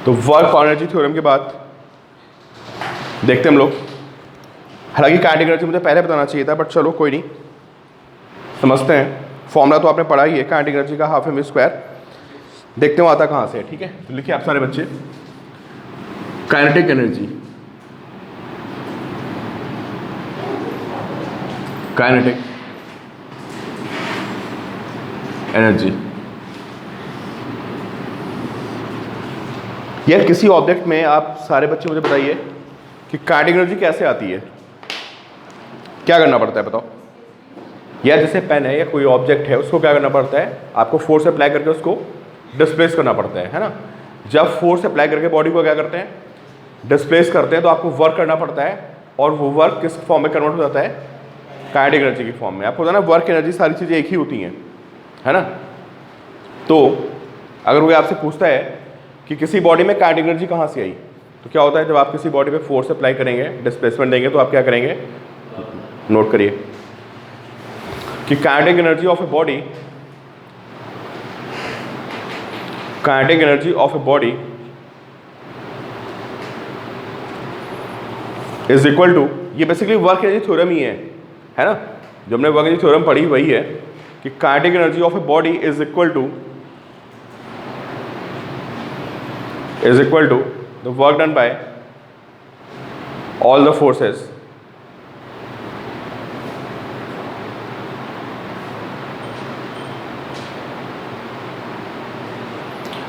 तो work for energy theorem के बाद देखते हैं हम लोग। हालांकि काइनेटिक एनर्जी मुझे पहले बताना चाहिए था, बट चलो कोई नहीं, समझते हैं। फॉर्मूला तो आपने पढ़ा ही है काइनेटिक एनर्जी का, हाफ एम स्क्वायर। देखते हो आता कहाँ से है, ठीक है। तो लिखिए आप सारे बच्चे, काइनेटिक एनर्जी, काइनेटिक एनर्जी। यार किसी ऑब्जेक्ट में आप सारे बच्चे मुझे बताइए कि काइनेटिक एनर्जी कैसे आती है, क्या करना पड़ता है बताओ। या जैसे पेन है या कोई ऑब्जेक्ट है, उसको क्या करना पड़ता है, आपको फोर्स अप्लाई करके उसको डिस्प्लेस करना पड़ता है ना। जब फोर्स अप्लाई करके बॉडी को क्या करते हैं, डिस्प्लेस करते हैं, तो आपको वर्क करना पड़ता है, और वो वर्क किस फॉर्म में कन्वर्ट हो जाता है, काइनेटिक एनर्जी की फॉर्म में। आपको पता है ना, वर्क एनर्जी सारी चीज़ें एक ही होती हैं, है ना। तो अगर कोई आपसे पूछता है कि किसी बॉडी में काइनेटिक एनर्जी कहाँ से आई, तो क्या होता है, जब आप किसी बॉडी पे फोर्स अप्लाई करेंगे, डिस्प्लेसमेंट देंगे, तो आप क्या करेंगे, नोट करिए कि kinetic energy of a body, kinetic energy of a body is equal to, ये बेसिकली वर्क एनर्जी थ्योरम ही है ना। जो हमने वर्क एनर्जी थ्योरम पढ़ी वही है कि kinetic energy of a body is equal to the work done by all the forces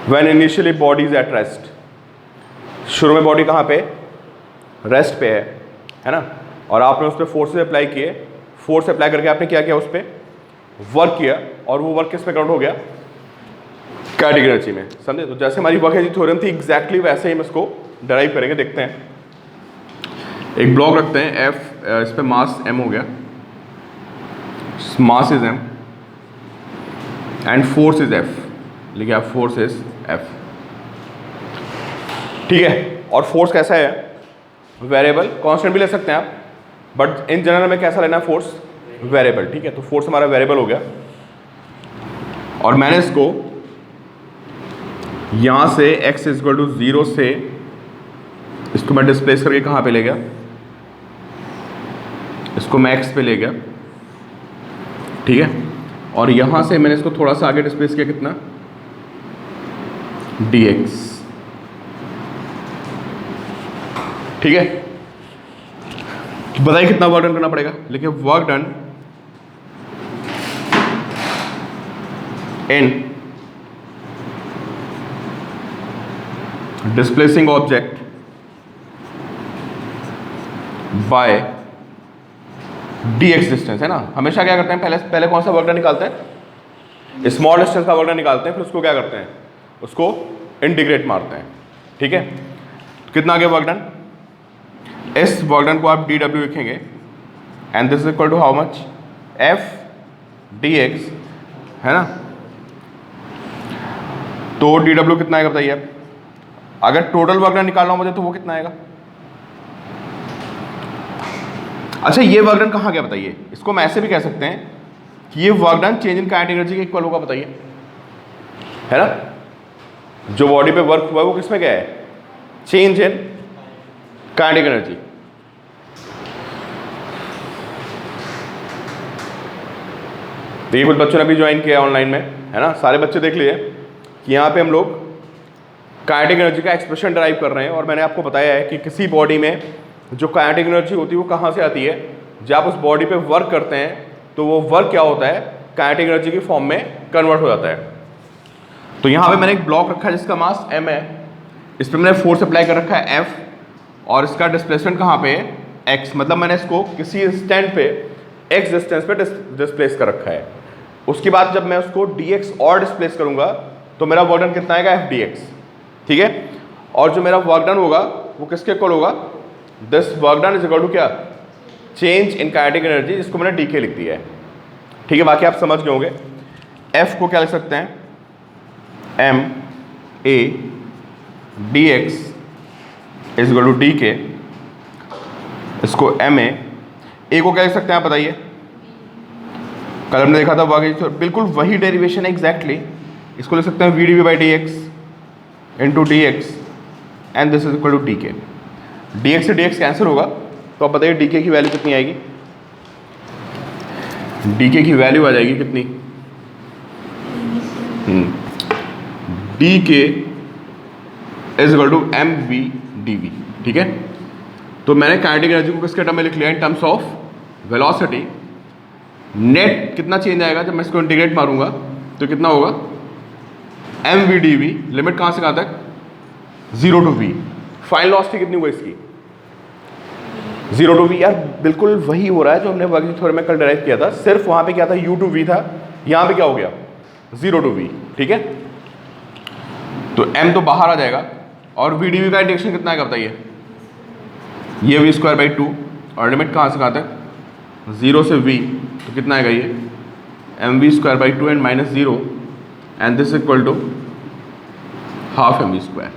when initially body is at rest। शुरू में बॉडी कहाँ पे, रेस्ट पे है ना, और आपने उस पर फोर्सेस अप्लाई किए, फोर्स अप्लाई करके आपने क्या किया, उस पर वर्क किया, और वो वर्क किस में काउंट हो गया, काइनेटिक एनर्जी में, समझे। तो जैसे हमारी वर्क एनर्जी थ्योरम थी, एग्जैक्टली वैसे ही हम इसको डराइव करेंगे। देखते हैं, एक ब्लॉक रखते हैं F, इस पर मास M हो गया, mass is M and force is F, लिखिए आप, फोर्स इज F, ठीक है। और फोर्स कैसा है, वेरिएबल, कांस्टेंट भी ले सकते हैं आप, बट इन जनरल में कैसा लेना है, फोर्स वेरिएबल, ठीक है। तो फोर्स हमारा वेरिएबल हो गया, और मैंने इसको यहां से x इज इक्वल टू 0 से इसको मैं डिस्प्लेस करके कहां पे ले गया, इसको मैं x पे ले गया, ठीक है। और यहां से मैंने इसको थोड़ा सा आगे डिस्प्लेस किया, कितना, dx, ठीक है। बताइए कितना वर्क डन करना पड़ेगा, लिखिए work done in displacing object by dx distance, है ना। हमेशा क्या करते हैं, पहले कौन सा वर्क डन निकालते हैं, स्मॉल डिस्टेंस का वर्क डन निकालते हैं, फिर उसको क्या करते हैं, उसको इंटीग्रेट मारते हैं, ठीक है। तो कितना आगे वर्क डन, इस वर्क डन को आप dw लिखेंगे, and this is equal to how much, f dx, है ना। तो dw कितना आएगा बताइए आप, अगर टोटल वर्क डन निकालना हो मुझे, तो वो कितना आएगा। अच्छा, ये वर्क डन कहाँ गया बताइए, इसको हम ऐसे भी कह सकते हैं कि ये work done change in kinetic energy के इक्वल होगा, बताइए, है ना। जो बॉडी पे वर्क हुआ है वो किस में गया है, चेंज इन काइनेटिक एनर्जी। देखिए कुछ बच्चों ने भी ज्वाइन किया ऑनलाइन में, है ना। सारे बच्चे देख लिए कि यहाँ पे हम लोग काइनेटिक एनर्जी का एक्सप्रेशन ड्राइव कर रहे हैं, और मैंने आपको बताया है कि किसी बॉडी में जो काइनेटिक एनर्जी होती है वो कहाँ से आती है, जब आप उस बॉडी पे वर्क करते हैं, तो वो वर्क क्या होता है, काइनेटिक एनर्जी की फॉर्म में कन्वर्ट हो जाता है। तो यहाँ पे मैंने एक ब्लॉक रखा है जिसका मास m है, इस पर मैंने फोर्स अप्लाई कर रखा है F, और इसका डिस्प्लेसमेंट कहाँ पे है, x, मतलब मैंने इसको किसी स्टैंड पे x डिस्टेंस पे डिस्प्लेस कर रखा है। उसके बाद जब मैं उसको dx और डिस्प्लेस करूंगा, तो मेरा वर्क डन कितना आएगा, f dx, ठीक है। और जो मेरा वर्क डन होगा वो किसके इक्वल होगा, this work done is equal to क्या, चेंज इन काइनेटिक एनर्जी, जिसको मैंने dk लिख दिया है, ठीक है। बाकी आप समझ गए होंगे। f को क्या लिख सकते हैं, m a dx is equal to dk, इसको ma, a को क्या लिख सकते हैं आप बताइए, कल हमने देखा था वर्क, बिल्कुल वही डेरिवेशन है एग्जैक्टली। इसको लिख सकते हैं v dv by dx into dx and this is equal to D K. D X से डी एक्स कैंसिल होगा, तो आप बताइए डी के की वैल्यू कितनी आएगी। डी के की वैल्यू आ जाएगी कितनी, D K is equal to M V D V. ठीक है, तो मैंने काइनेटिक एनर्जी को किसके टर्म में लिख लिया, in terms of velocity. Net कितना चेंज आएगा जब मैं इसको इंटीग्रेट मारूंगा, तो कितना होगा, M V D V, limit कहाँ से कहाँ तक, 0 टू वी। फाइनल वेलोसिटी कितनी हुई इसकी, 0 टू वी। यार बिल्कुल वही हो रहा है जो हमने वर्किंग थ्योरम में कल डिराइव किया था, सिर्फ वहाँ पे क्या था, u टू v था, यहाँ पे क्या हो गया, 0 टू v। ठीक है, तो m तो बाहर आ जाएगा, और v dv का डायरेक्शन कितना आएगा बताइए, ये v स्क्वायर बाई 2, और लिमिट कहाँ से कहाँ तक, 0 से v, तो कितना आएगा ये M V square by 2 and minus 0, and this equal to half M V square.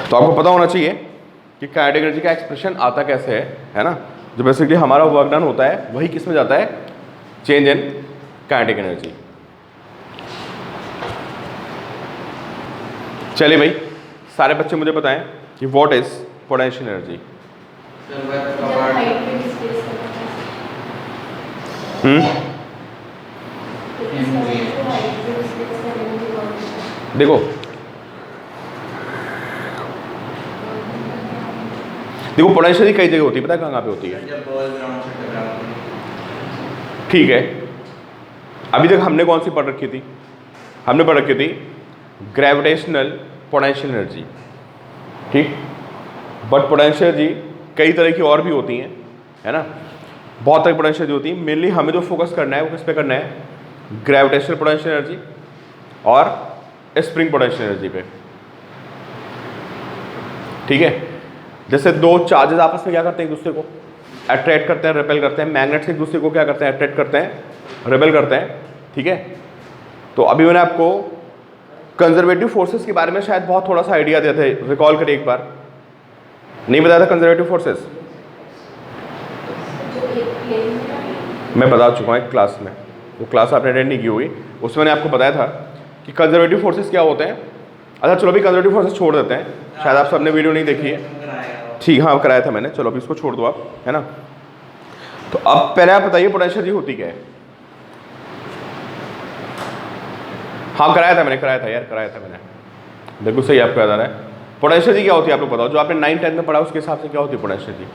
तो आपको पता होना चाहिए कि काइनेटिक एनर्जी का एक्सप्रेशन आता कैसे है ना। जो बेसिकली हमारा वर्क डन होता है वही किस में जाता है, चेंज इन काइनेटिक एनर्जी। चलिए भाई, सारे बच्चे मुझे बताएं कि व्हाट इज पोटेंशियल एनर्जी। देखो देखो पोटेंशियल कई जगह होती है, पता है कहाँ पे होती है, ठीक है। अभी तक हमने कौन सी पढ़ रखी थी, हमने पढ़ रखी थी ग्रेविटेशनल पोटेंशियल एनर्जी, ठीक। बट पोटेंशियल एनर्जी कई तरह की और भी होती हैं, है ना, बहुत तरह की पोटेंशियल एनर्जी होती है। मेनली हमें जो फोकस करना है वो किस पे करना है, ग्रेविटेशनल पोटेंशियल एनर्जी और स्प्रिंग पोटेंशियल एनर्जी पे, ठीक है। जैसे दो चार्जेस आपस में क्या करते हैं, एक दूसरे को अट्रैक्ट करते हैं, रिपेल करते हैं। मैग्नेट्स एक दूसरे को क्या करते हैं, अट्रैक्ट करते हैं, रिपेल करते हैं, ठीक है। तो अभी मैंने आपको कंजर्वेटिव फोर्सेस के बारे में शायद बहुत थोड़ा सा आइडिया दिया था, रिकॉल करिए एक बार, नहीं बताया था कंजर्वेटिव फोर्सेस, मैं बता चुका हूँ एक क्लास में, वो क्लास आपने अटेंड नहीं की होगी, उसमें मैंने आपको बताया था कि कंजर्वेटिव फोर्सेस क्या होते हैं। अच्छा चलो अभी कंजर्वेटिव फोर्सेस छोड़ देते हैं, शायद आप सबने वीडियो नहीं देखी है, ठीक, हाँ कराया था मैंने, चलो अभी इसको छोड़ दो आप, है ना। तो अब पहले आप बताइए पोटेंशियल एनर्जी होती क्या है। हाँ कराया था मैंने, कराया था यार, कराया था मैंने, बिल्कुल सही आपको याद आ रहा है। पोटेंशियल एनर्जी क्या होती है आप लोग बताओ, जो आपने 9th-10th में पढ़ा उसके हिसाब से क्या होती है potential energy.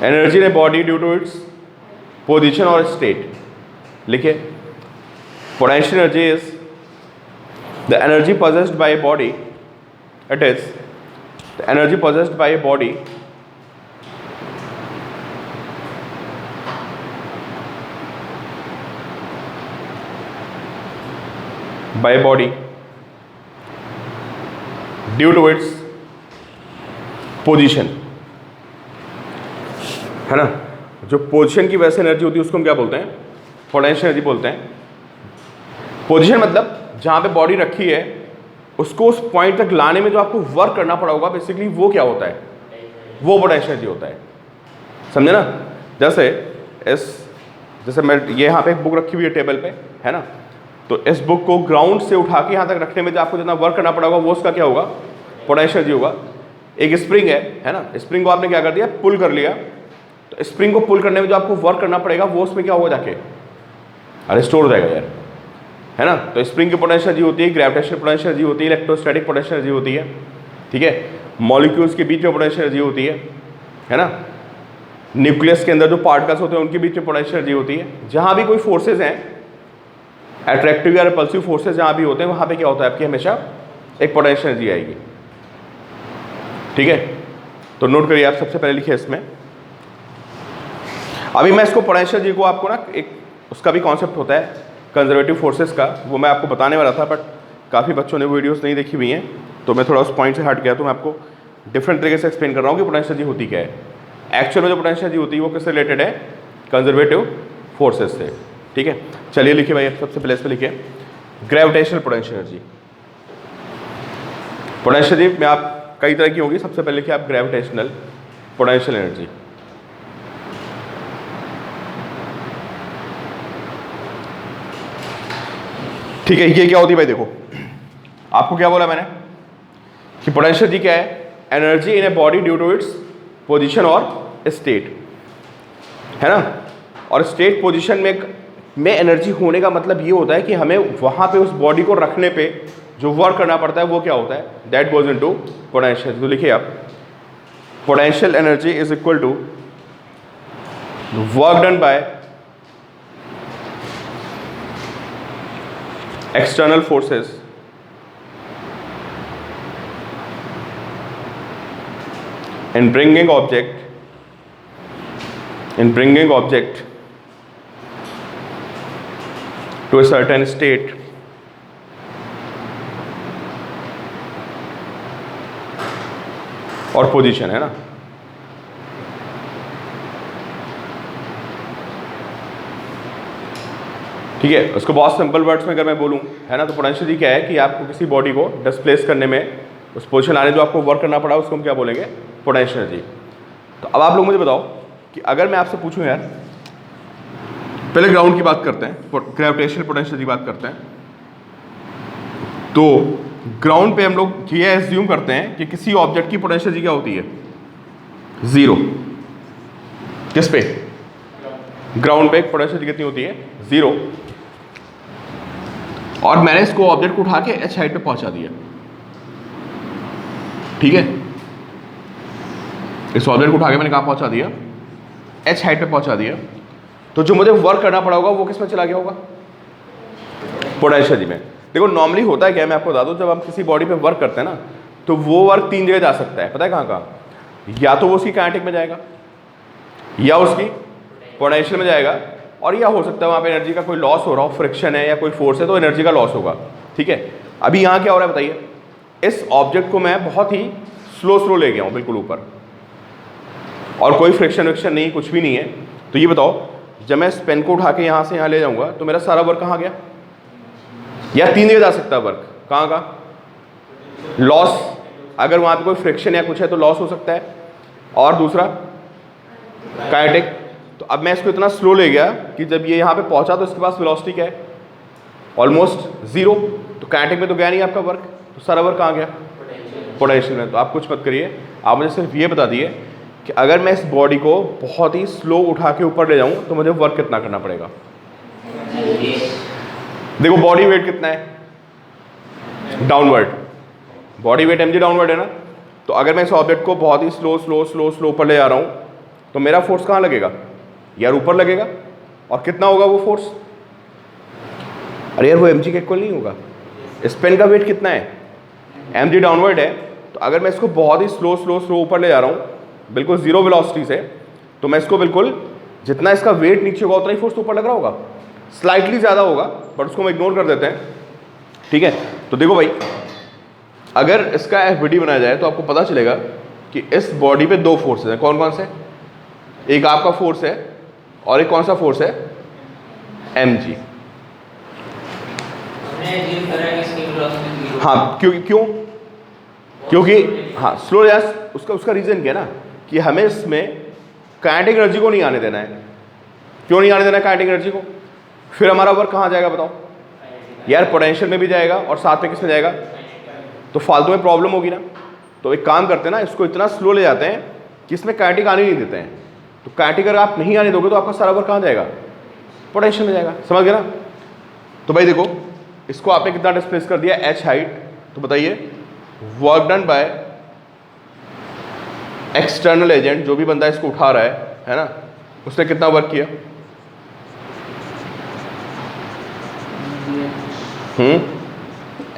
Energy in a body due to its position और स्टेट। लिखिए, potential energy is the energy possessed by a body, it is the energy possessed by a body due to its position, है ना। जो position की वजह से energy होती है उसको हम क्या बोलते हैं, पोटेंशियल एनर्जी बोलते हैं। पोजीशन मतलब जहाँ पे बॉडी रखी है उसको उस पॉइंट तक लाने में जो आपको वर्क करना पड़ा होगा, बेसिकली वो क्या होता है, वो पोटेंशियल एनर्जी होता है, समझे ना। जैसे मैं ये यहाँ पे एक बुक रखी हुई है टेबल पे, है ना, तो इस बुक को ग्राउंड से उठा के यहाँ तक रखने में जो आपको जितना वर्क करना पड़ा होगा वो उसका क्या होगा, पोटेंशियल एनर्जी होगा। एक स्प्रिंग है ना, स्प्रिंग को आपने क्या कर दिया, पुल कर लिया, तो स्प्रिंग को पुल करने में जो आपको वर्क करना पड़ेगा वो उसमें क्या होगा जाके, अरे स्टोर हो जाएगा यार, है ना। तो स्प्रिंग की पोटेंशियल एनर्जी होती है, ग्रेविटेशनल पोटेंशियल एनर्जी होती है, इलेक्ट्रोस्टैटिक पोटेंशियल एनर्जी होती है, ठीक है। मॉलिक्यूल्स के बीच में पोटेंशियल एनर्जी होती है ना। न्यूक्लियस के अंदर जो पार्टिकल्स होते हैं उनके बीच में पोटेंशियल एनर्जी होती है। जहाँ भी कोई फोर्सेज हैं, अट्रैक्टिव या रिपल्सिव फोर्सेज जहाँ भी होते हैं वहाँ पे क्या होता है आपकी, हमेशा एक पोटेंशियल एनर्जी आएगी, ठीक है। तो नोट करिए आप, सबसे पहले लिखिए इसमें। अभी मैं इसको पोटेंशियल एनर्जी को आपको ना एक उसका भी कॉन्सेप्ट होता है कंजर्वेटिव फोर्सेस का, वो मैं आपको बताने वाला था, बट काफ़ी बच्चों ने वीडियोस नहीं देखी हुई हैं, तो मैं थोड़ा उस पॉइंट से हट गया, तो मैं आपको डिफरेंट तरीके से एक्सप्लेन कर रहा हूँ कि पोटेंशियल एनर्जी होती क्या है। एक्चुअल में जो पोटेंशियल एनर्जी होती है वो किससे रिलेटेड है, कंजर्वेटिव फोर्सेस से, ठीक है। चलिए लिखिए भाई, सबसे पहले इस पर लिखिए gravitational potential energy. Potential energy में आप कई तरह की होगी, सबसे पहले लिखिए आप ग्रेविटेशनल पोटेंशियल एनर्जी। ठीक है, ये क्या होती है भाई, देखो आपको क्या बोला मैंने कि पोटेंशियल जी क्या है, energy in a body due to its position और स्टेट, है ना। और स्टेट पोजीशन में एनर्जी होने का मतलब ये होता है कि हमें वहाँ पे उस बॉडी को रखने पे जो वर्क करना पड़ता है वो क्या होता है, दैट गोज इनटू पोटेंशियल। तो लिखिए आप, potential energy is equal to work done by external forces in bringing object to a certain state और पोजीशन, है ना। ठीक है, उसको बहुत सिंपल वर्ड्स में अगर मैं बोलूं, है ना, तो पोटेंशियल क्या है कि आपको किसी बॉडी को डिस्प्लेस करने में उस पोजीशन आने जो आपको वर्क करना पड़ा उसको हम क्या बोलेंगे, पोटेंशियल एनर्जी। तो अब आप लोग मुझे बताओ कि अगर मैं आपसे पूछूं यार, पहले ग्राउंड की बात करते हैं, ग्रेविटेशनल पोटेंशियल की बात करते हैं। तो ग्राउंड पे हम लोग ये एज्यूम करते हैं कि किसी ऑब्जेक्ट की पोटेंशियल क्या होती है, जीरो। किस पे, ग्राउंड पे पोटेंशियल कितनी होती है, जीरो। और मैंने इसको ऑब्जेक्ट को उठा के एच हाइट पे पहुंचा दिया, ठीक है। इस ऑब्जेक्ट को उठा के मैंने कहां पहुंचा दिया, एच हाइट पे पहुंचा दिया। तो जो मुझे वर्क करना पड़ा होगा वो किस में चला गया होगा, पोटेंशियल में। देखो नॉर्मली होता है क्या, मैं आपको बता दूं, जब हम किसी बॉडी पे वर्क करते हैं ना, तो वो वर्क तीन जगह जा सकता है, पता है कहां कहां, या तो वो उसकी काइनेटिक में जाएगा, या उसकी पोटेंशियल में जाएगा, और या हो सकता है वहाँ पे एनर्जी का कोई लॉस हो रहा हो, फ्रिक्शन है या कोई फोर्स है तो एनर्जी का लॉस होगा, ठीक है। अभी यहाँ क्या हो रहा है बताइए, इस ऑब्जेक्ट को मैं बहुत ही स्लो ले गया हूँ बिल्कुल ऊपर, और कोई फ्रिक्शन विक्शन नहीं, कुछ भी नहीं है। तो ये बताओ, जब मैं इस पेन को उठा के यहाँ से यहाँ ले जाऊँगा तो मेरा सारा वर्क कहाँ गया, या तीन जगह जा सकता है वर्क, कहाँ का, लॉस, अगर वहाँ पे कोई फ्रिक्शन या कुछ है तो लॉस हो सकता है, और दूसरा काइनेटिक। तो अब मैं इसको इतना स्लो ले गया कि जब ये यहाँ पे पहुँचा तो इसके पास वेलोसिटी क्या है, ऑलमोस्ट जीरो। तो काइनेटिक में तो गया नहीं आपका वर्क, तो सारा वर्क कहाँ गया, पोटेंशियल में। तो आप कुछ मत करिए, आप मुझे सिर्फ ये बता दिए कि अगर मैं इस बॉडी को बहुत ही स्लो उठा के ऊपर ले जाऊँ तो मुझे वर्क कितना करना पड़ेगा। देखो बॉडी वेट कितना है, downward, body weight mg downward है ना। तो अगर मैं इस ऑब्जेक्ट को बहुत ही स्लो ऊपर ले जा रहा हूँ तो मेरा फोर्स कहाँ लगेगा, यार ऊपर लगेगा। और कितना होगा वो फोर्स, अरे यार वो mg के इक्वल नहीं होगा। इस पेन का वेट कितना है, mg डाउनवर्ड है। तो अगर मैं इसको बहुत ही स्लो ऊपर ले जा रहा हूँ बिल्कुल जीरो वेलोसिटी से, तो मैं इसको बिल्कुल जितना इसका वेट नीचे होगा उतना ही फोर्स ऊपर लग रहा होगा, स्लाइटली ज़्यादा होगा, बट उसको हम इग्नोर कर देते हैं, ठीक है। तो देखो भाई, अगर इसका एफबीडी बनाया जाए तो आपको पता चलेगा कि इस बॉडी पे दो फोर्सेस हैं। कौन कौन से, एक आपका फोर्स है और एक कौन सा फोर्स है, mg। हाँ क्यों क्योंकि हाँ स्लो या उसका रीजन क्या है ना, कि हमें इसमें काइनेटिक एनर्जी को नहीं आने देना है। क्यों नहीं आने देना है काइनेटिक एनर्जी को, फिर हमारा वर्क कहाँ जाएगा बताओ, यार पोटेंशियल में भी जाएगा और साथ में किस में जाएगा, तो फालतू में प्रॉब्लम होगी ना। तो एक काम करते हैं ना, इसको इतना स्लो ले जाते हैं कि इसमें काइनेटिक आने नहीं देते हैं। तो काइनेटिक अगर आप नहीं आने दोगे तो आपका सारा वर्क कहाँ जाएगा, पोटेंशियल में जाएगा, समझ गए ना। तो भाई देखो, इसको आपने कितना डिस्प्लेस कर दिया, h हाइट। तो बताइए work done by external agent, जो भी बंदा इसको उठा रहा है ना, उसने कितना वर्क किया,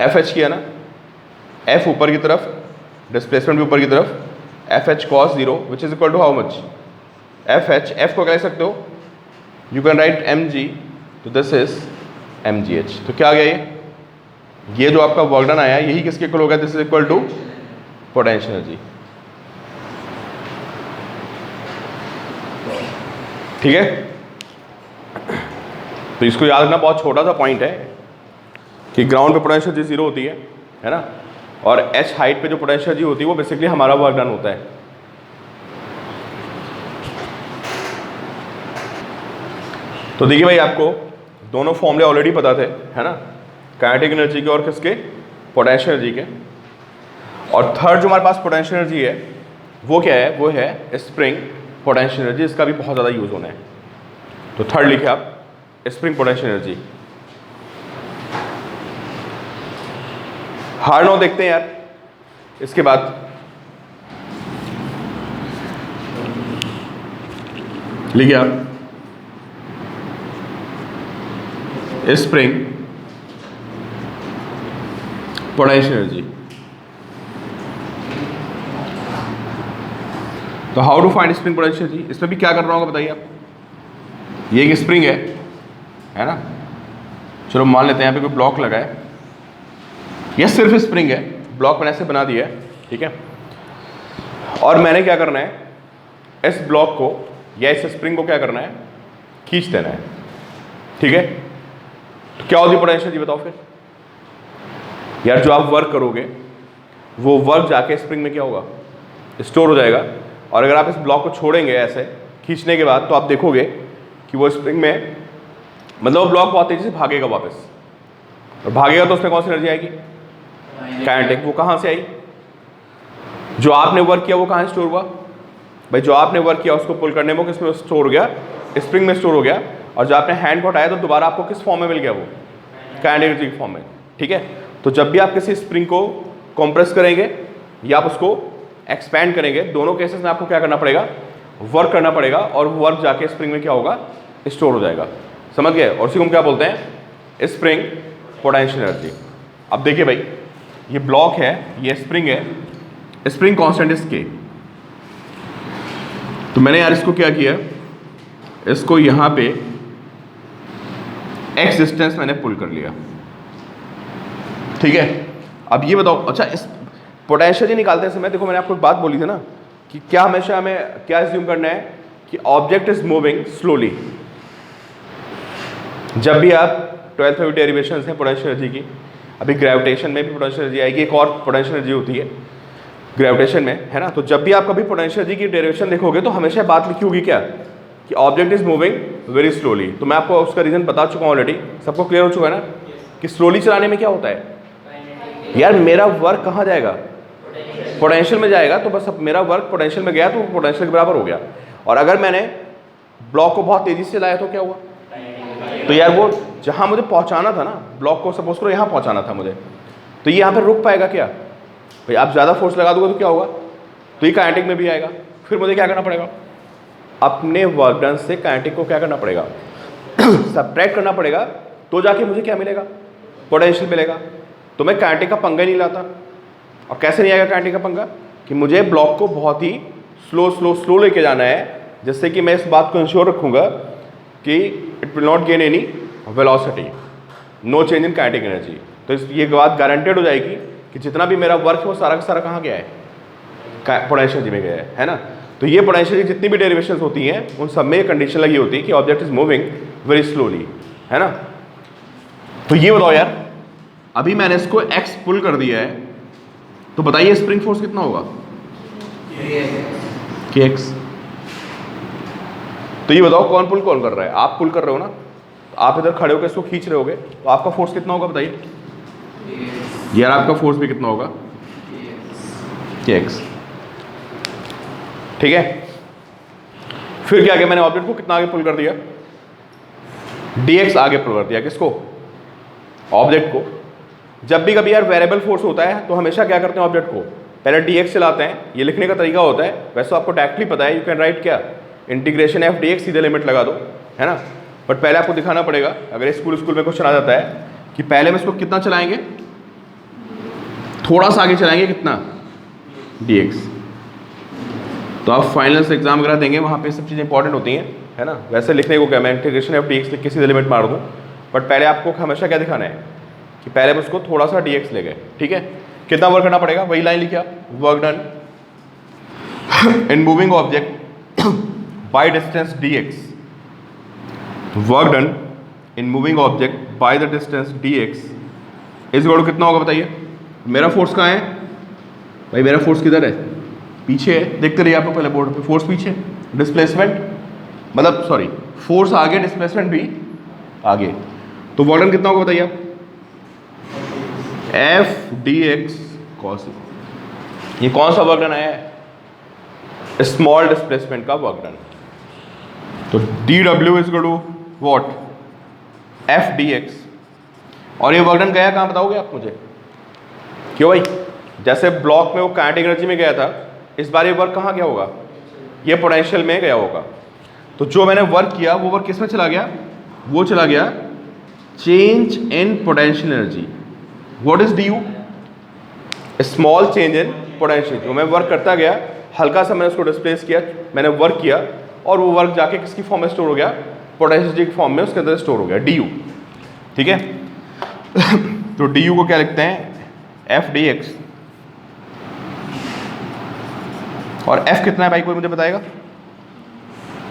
FH किया ना, F ऊपर की तरफ, डिस्प्लेसमेंट भी ऊपर की तरफ, FH cos 0 which is equal to how much, FH, F को कह सकते हो, यू कैन राइट mg, तो दिस इज mgh। तो क्या आ गया, ये जो आपका वर्क डन आया यही किसके इक्वल होगा, this is equal to potential energy, ठीक है। तो इसको याद रखना, बहुत छोटा सा पॉइंट है कि ग्राउंड पे पोटेंशियल एनर्जी जीरो होती है ना, और h हाइट पे जो पोटेंशियल एनर्जी होती है वो बेसिकली हमारा वर्क डन होता है। तो देखिए भाई, आपको दोनों फॉर्मूले ऑलरेडी पता थे, है ना, काइनेटिक एनर्जी के और किसके, पोटेंशियल एनर्जी के। और थर्ड जो हमारे पास पोटेंशियल एनर्जी है वो क्या है, वो है स्प्रिंग पोटेंशियल एनर्जी, इसका भी बहुत ज़्यादा यूज होना है। तो थर्ड लिखे आप स्प्रिंग पोटेंशियल एनर्जी। हार्ड नॉ देखते हैं यार, इसके बाद लिखिए आप स्प्रिंग पोटेंशियल एनर्जी। तो how to find spring potential energy, इसमें भी क्या करना होगा बताइए आप। ये एक स्प्रिंग है ना, चलो मान लेते हैं यहाँ पे कोई ब्लॉक लगा है, ये सिर्फ स्प्रिंग है, ब्लॉक मैंने ऐसे बना दिया है, ठीक है। और मैंने क्या करना है, इस ब्लॉक को या इस स्प्रिंग को क्या करना है, खींच देना है, ठीक है। तो क्या होगी पोटेंशियल एनर्जी बताओ फिर यार। जो आप वर्क करोगे वो वर्क जाके स्प्रिंग में क्या होगा, स्टोर हो जाएगा। और अगर आप इस ब्लॉक को छोड़ेंगे ऐसे खींचने के बाद, तो आप देखोगे कि वो स्प्रिंग में, मतलब वो ब्लॉक बहुत तेजी से भागेगा वापस, और भागेगा तो उसमें कौन सी एनर्जी आएगी, काइनेटिक। वो कहाँ से आई, जो आपने वर्क किया वो कहाँ स्टोर हुआ भाई, जो आपने वर्क किया उसको पुल करने में किसमें स्टोर हो गया, स्प्रिंग में स्टोर हो गया। और जो आपने हैंड को हटाया तो दोबारा आपको किस फॉर्म में मिल गया, वो काइनेटिक एनर्जी के फॉर्म में, ठीक है। तो जब भी आप किसी स्प्रिंग को कंप्रेस करेंगे या आप उसको एक्सपैंड करेंगे, दोनों केसेस में आपको क्या करना पड़ेगा, वर्क करना पड़ेगा, और वर्क जाके स्प्रिंग में क्या होगा, स्टोर हो जाएगा। समझ गए। और उसी को हम क्या बोलते हैं, स्प्रिंग पोटेंशियल एनर्जी। अब देखिए भाई, ये ब्लॉक है, ये स्प्रिंग है, स्प्रिंग कांस्टेंट इज के। तो मैंने यार इसको क्या किया, इसको यहां पे एक्स डिस्टेंस मैंने पुल कर लिया, ठीक है। अब ये बताओ, अच्छा इस पोटेंशियल ही निकालते समय देखो मैंने आपको एक बात बोली थी ना, कि क्या हमेशा हमें क्या एज्यूम करना है कि ऑब्जेक्ट इज मूविंग स्लोली। जब भी आप 12th में डेरिवेशंस हैं पोटेंशियल एनर्जी की, अभी ग्रेविटेशन में भी पोटेंशियल एनर्जी आएगी, एक और पोटेंशियल एनर्जी होती है ग्रेविटेशन में, है ना। तो जब भी आप कभी पोटेंशियल एनर्जी की डेरिवेशन देखोगे तो हमेशा बात लिखी होगी क्या, कि object is moving very slowly. तो मैं आपको उसका रीजन बता चुका हूँ ऑलरेडी, सबको क्लियर हो चुका है ना, कि स्लोली चलाने में क्या होता है यार, मेरा वर्क कहाँ जाएगा, पोटेंशियल में जाएगा। तो बस अब मेरा वर्क पोटेंशियल में गया तो पोटेंशियल के बराबर हो गया। और अगर मैंने ब्लॉक को बहुत तेजी से चलाया तो क्या हुआ, तो यार वो जहाँ मुझे पहुँचाना था ना, ब्लॉक को सपोज करो यहाँ पहुँचाना था मुझे, तो ये यहाँ पर रुक पाएगा क्या भाई। आप ज़्यादा फोर्स लगा दोगे तो क्या होगा, तो ये काइनेटिक में भी आएगा। फिर मुझे क्या करना पड़ेगा, अपने वर्क डन से काइनेटिक को क्या करना पड़ेगा, सबट्रैक्ट करना पड़ेगा, तो जाके मुझे क्या मिलेगा, पोटेंशियल मिलेगा। तो मैं काइनेटिक का पंगा नहीं लाता। और कैसे नहीं आएगा काइनेटिक का पंगा, कि मुझे ब्लॉक को बहुत ही स्लो लेके जाना है, जिससे कि मैं इस बात को इंश्योर रखूँगा कि it will not gain any velocity, no change in kinetic energy. तो ये बात गारंटेड हो जाएगी कि जितना भी मेरा वर्क है वो सारा का सारा कहाँ गया है, पोटेंशियल एनर्जी में गया है ना। तो ये पोटेंशियल जितनी भी डेरिवेशंस होती हैं उन सब में ये कंडीशन लगी होती है कि object is moving very slowly, है ना। तो ये बताओ यार, अभी मैंने इसको एक्स पुल कर दिया है, तो बताइए स्प्रिंग फोर्स कितना होगा, के एक्स। तो ये बताओ कौन पुल कौन कर रहा है, आप पुल कर रहे हो ना, आप इधर खड़े होकर इसको खींच रहे होगे, तो आपका फोर्स कितना होगा बताइए यार, आपका फोर्स भी कितना होगा, के एक्स, ठीक है। फिर क्या किया मैंने, ऑब्जेक्ट को कितना आगे पुल कर दिया, dx आगे पुल कर दिया, किसको, ऑब्जेक्ट को। जब भी कभी यार वेरिएबल फोर्स होता है तो हमेशा क्या करते हैं, ऑब्जेक्ट को पहले dx चलाते हैं। ये लिखने का तरीका होता है, वैसे तो आपको डायरेक्टली पता है, यू कैन राइट क्या, इंटीग्रेशन एफ dx, सीधे लिमिट लगा दो, है ना। बट पहले आपको दिखाना पड़ेगा, अगर स्कूल में क्वेश्चन आ जाता है कि पहले हम इसको कितना चलाएंगे, थोड़ा सा आगे चलाएंगे, कितना, dx। तो आप फाइनल से एग्जाम वगैरह देंगे, वहाँ पे सब चीज़ें इंपॉर्टेंट होती हैं, है ना। वैसे लिखने को क्या, मैं इंटीग्रेशन एफ dx लिख के सीधे लिमिट मार दूँ, बट पहले आपको हमेशा क्या दिखाना है, कि पहले हम उसको थोड़ा सा dx ले गए, ठीक है। कितना वर्क करना पड़ेगा, वही लाइन लिखा, work done in moving object by distance dx, work done in moving object by the distance dx इस इक्वल टू कितना होगा बताइए। मेरा फोर्स कहाँ है भाई, मेरा फोर्स किधर है, पीछे है, देखते रहिए आप लोग पहले बोर्ड पे, फोर्स पीछे, डिस्प्लेसमेंट मतलब सॉरी फोर्स आगे, डिस्प्लेसमेंट भी आगे। तो वर्क डन कितना होगा बताइए आप, एफ डी एक्स कॉस, ये कौन सा वर्क डन आया है? स्मॉल डिस्प्लेसमेंट का वर्क डन। तो dW is equal to what? F D X. और ये वर्क डन गया कहाँ बताओगे आप मुझे? क्यों भाई? जैसे ब्लॉक में वो काइनेटिक एनर्जी में गया था, इस बार ये वर्क कहाँ गया होगा? ये पोटेंशियल में गया होगा। तो जो मैंने वर्क किया वो वर्क किस में चला गया? वो चला गया change in potential energy. What is D you? Small change in potential. जो मैं वर्क करता गया, हल्का सा मैंने उसको डिस्प्लेस किया, मैंने वर्क किया, और वो वर्क जाके किसकी फॉर्म में स्टोर हो गया? पोटेंशियल की फॉर्म में उसके अंदर स्टोर हो गया, डी यू। ठीक है। तो डी यू को क्या लिखते हैं? F D X. और एफ कितना है भाई, कोई मुझे बताएगा?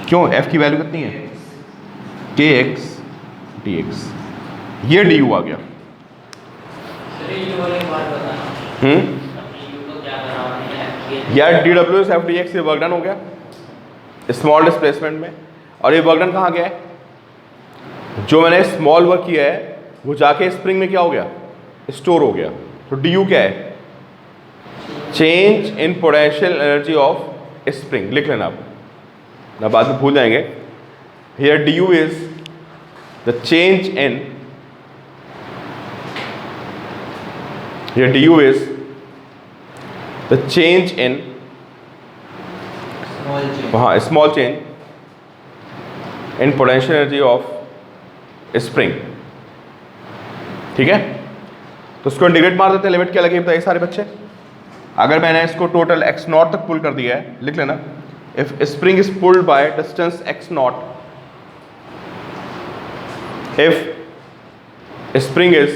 क्यों एफ की वैल्यू कितनी है? के एक्स डी एक्स। ये डी यू आ गया। यार D W S F D x, ये वर्क डन हो गया स्मॉल डिस्प्लेसमेंट में। और ये वर्क डन कहाँ गया है? जो मैंने स्मॉल वर्क किया है वो जाके स्प्रिंग में क्या हो गया? स्टोर हो गया। तो डी यू क्या है? Change in potential energy of spring. लिख लेना आप ना, बाद में भूल जाएंगे। Here D U is the change in, here D U is the change in, हाँ, small change in potential energy of spring. ठीक है। तो उसको इंटीग्रेट मार देते हैं। लिमिट क्या लगी बताइए सारे बच्चे? अगर मैंने इसको टोटल x नॉट तक पुल कर दिया है, लिख लेना, if spring is pulled by distance x not, if spring is